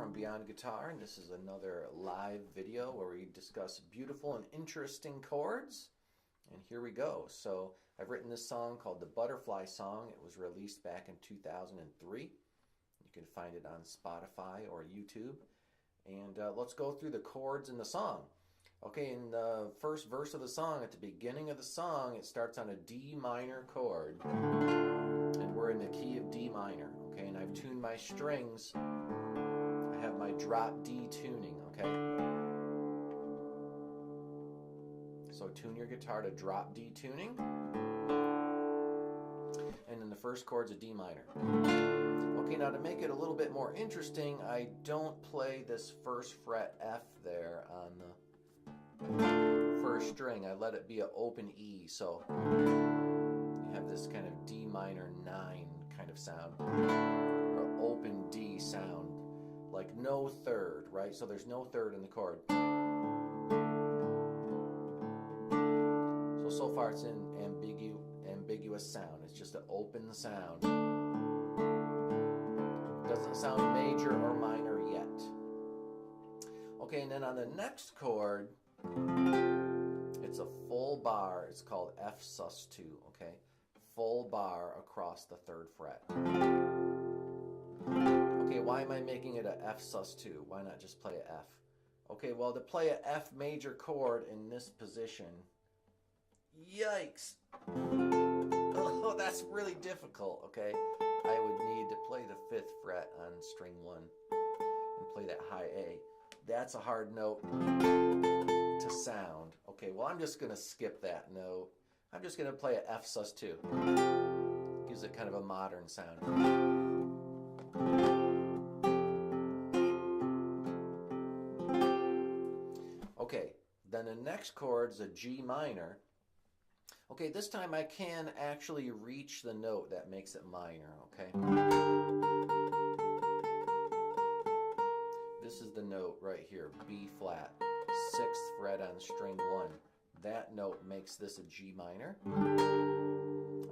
from Beyond Guitar, and this is another live video where we discuss beautiful and interesting chords. And here we go. So I've written this song called the Butterfly Song. It was released back in 2003. You can find it on Spotify or YouTube. And let's go through the chords in the song. Okay, in the first verse of the song, at the beginning of the song, it starts on a D minor chord. And we're in the key of D minor. Okay, and I've tuned my strings. I have my drop D tuning, okay? So tune your guitar to drop D tuning. And then the first chord's a D minor. Okay, now to make it a little bit more interesting, I don't play this first fret F there on the first string. I let it be an open E, so you have this kind of D minor 9 kind of sound, or open D sound, like no third, right? So there's no third in the chord. So far it's an ambiguous sound. It's just an open sound. Doesn't sound major or minor yet. Okay, and then on the next chord, it's a full bar. It's called F sus2, okay? Full bar across the third fret. Okay, why am I making it a F sus2? Why not just play a F? Okay, well, to play a F major chord in this position, yikes! Oh, that's really difficult, okay? I would need to play the 5th fret on string 1 and play that high A. That's a hard note to sound. Okay, well, I'm just going to skip that note. I'm just going to play a F sus2. Gives it kind of a modern sound. Okay, then the next chord's a G minor. Okay, this time I can actually reach the note that makes it minor, okay? This is the note right here, B flat, 6th fret on string 1. That note makes this a G minor.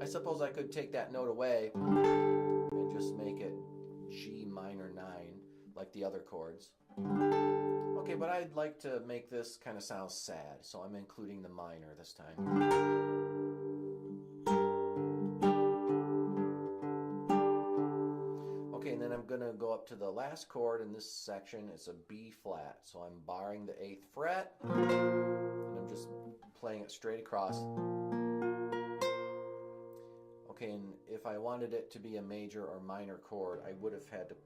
I suppose I could take that note away and just make it G minor 9, like the other chords. Okay, but I'd like to make this kind of sound sad, so I'm including the minor this time. Okay, and then I'm going to go up to the last chord in this section. It's a B flat, so I'm barring the 8th fret, and I'm just playing it straight across. Okay, and if I wanted it to be a major or minor chord, I would have had to,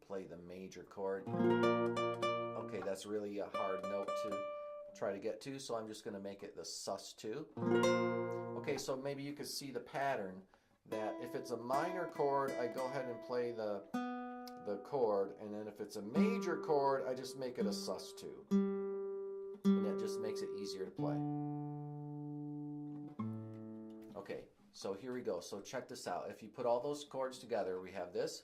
play the major chord. Okay, that's really a hard note to try to get to, so I'm just going to make it the sus2. Okay, so maybe you could see the pattern that if it's a minor chord, I go ahead and play the chord, and then if it's a major chord, I just make it a sus2. And that just makes it easier to play. Okay, so here we go. So check this out. If you put all those chords together, we have this.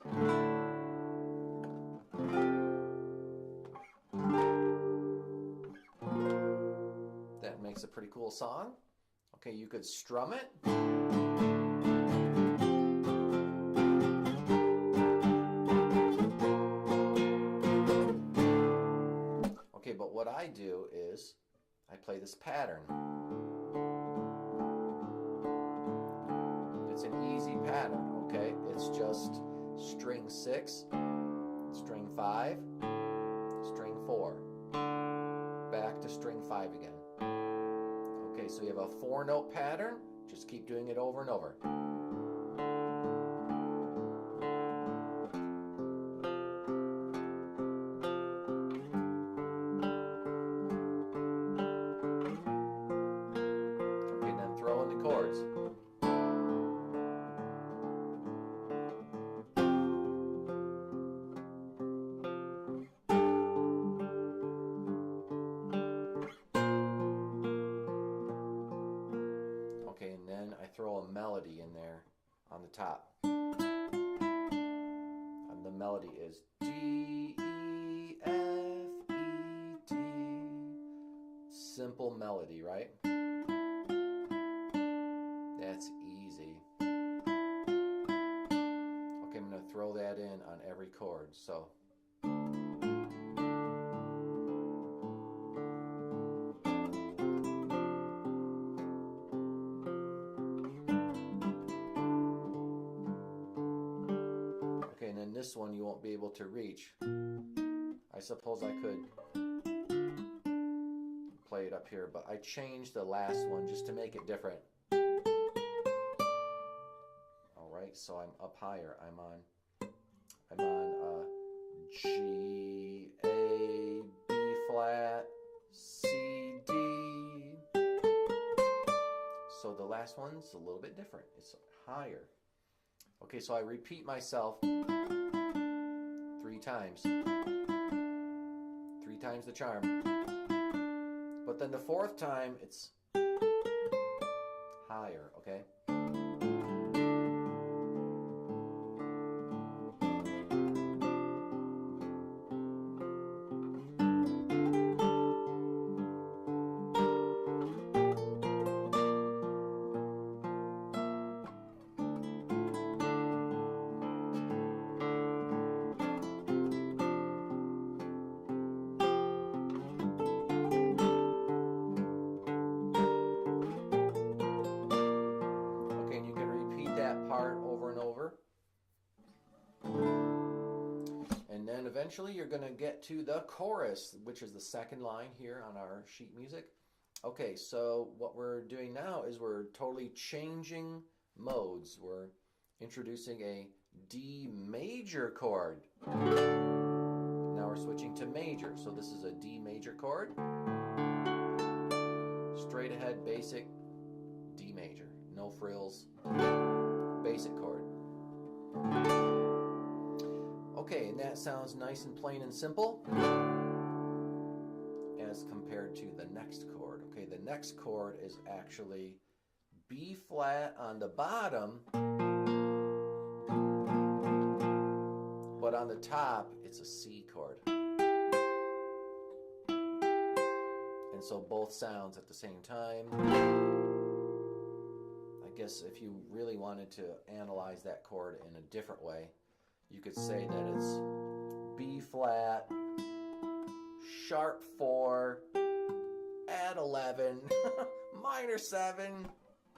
That makes a pretty cool song. Okay, you could strum it. Okay, but what I do is I play this pattern. It's an easy pattern, okay? It's just string 6, string 5, string 4, back to string 5 again. Okay, so you have a 4-note pattern. Just keep doing it over and over. Okay, then throw in the chords. Okay, and then I throw a melody in there on the top. And the melody is D, E, F, E, D. Simple melody, right? That's easy. Okay, I'm going to throw that in on every chord. So this one you won't be able to reach. I suppose I could play it up here, but I changed the last one just to make it different. All right, so I'm up higher. I'm on G, A, B flat, C, D. So the last one's a little bit different. It's higher. Okay, so I repeat myself 3 times. 3 times the charm. But then the 4th time, it's higher, okay? Part over and over, and then eventually you're going to get to the chorus, which is the 2nd line here on our sheet music. Okay, so what we're doing now is we're totally changing modes. We're introducing a D major chord. Now we're switching to major. So this is a D major chord, straight ahead, basic D major, no frills. Basic chord. Okay, and that sounds nice and plain and simple as compared to the next chord. Okay, the next chord is actually B flat on the bottom, but on the top it's a C chord. And so both sounds at the same time. I guess if you really wanted to analyze that chord in a different way, you could say that it's B flat, sharp 4, add 11, minor 7.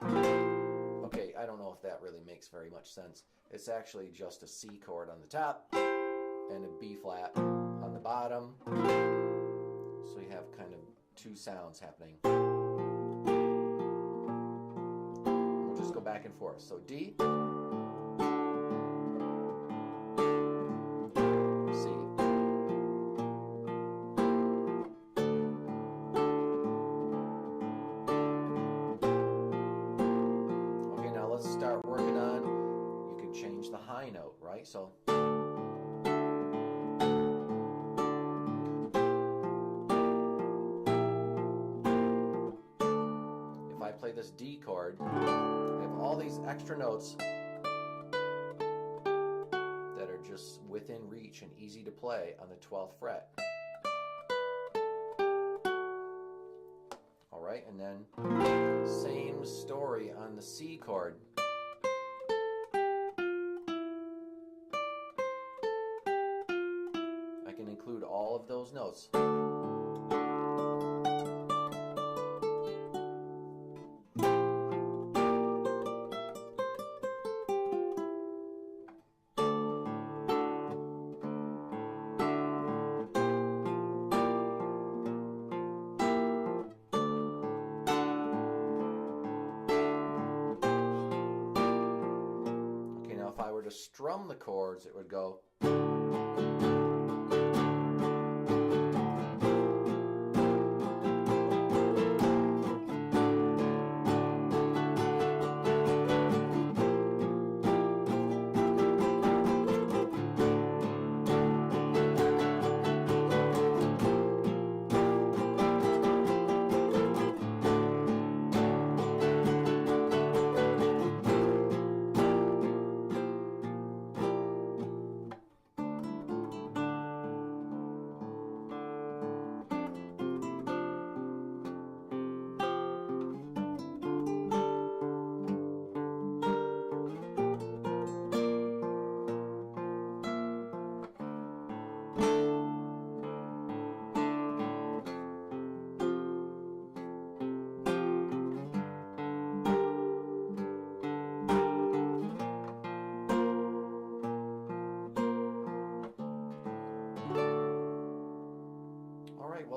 Okay, I don't know if that really makes very much sense. It's actually just a C chord on the top and a B flat on the bottom. So you have kind of 2 sounds happening. Go back and forth. So D, C. Okay, now let's start working on, you can change the high note, right? So if I play this D chord, all these extra notes that are just within reach and easy to play on the 12th fret. All right, and then same story on the C chord. I can include all of those notes. If I were to strum the chords, it would go.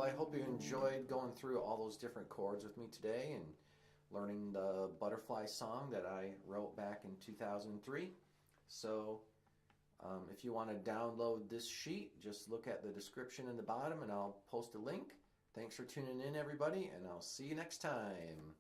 I hope you enjoyed going through all those different chords with me today and learning the butterfly song that I wrote back in 2003. So if you want to download this sheet, just look at the description in the bottom and I'll post a link. Thanks for tuning in, everybody, and I'll see you next time.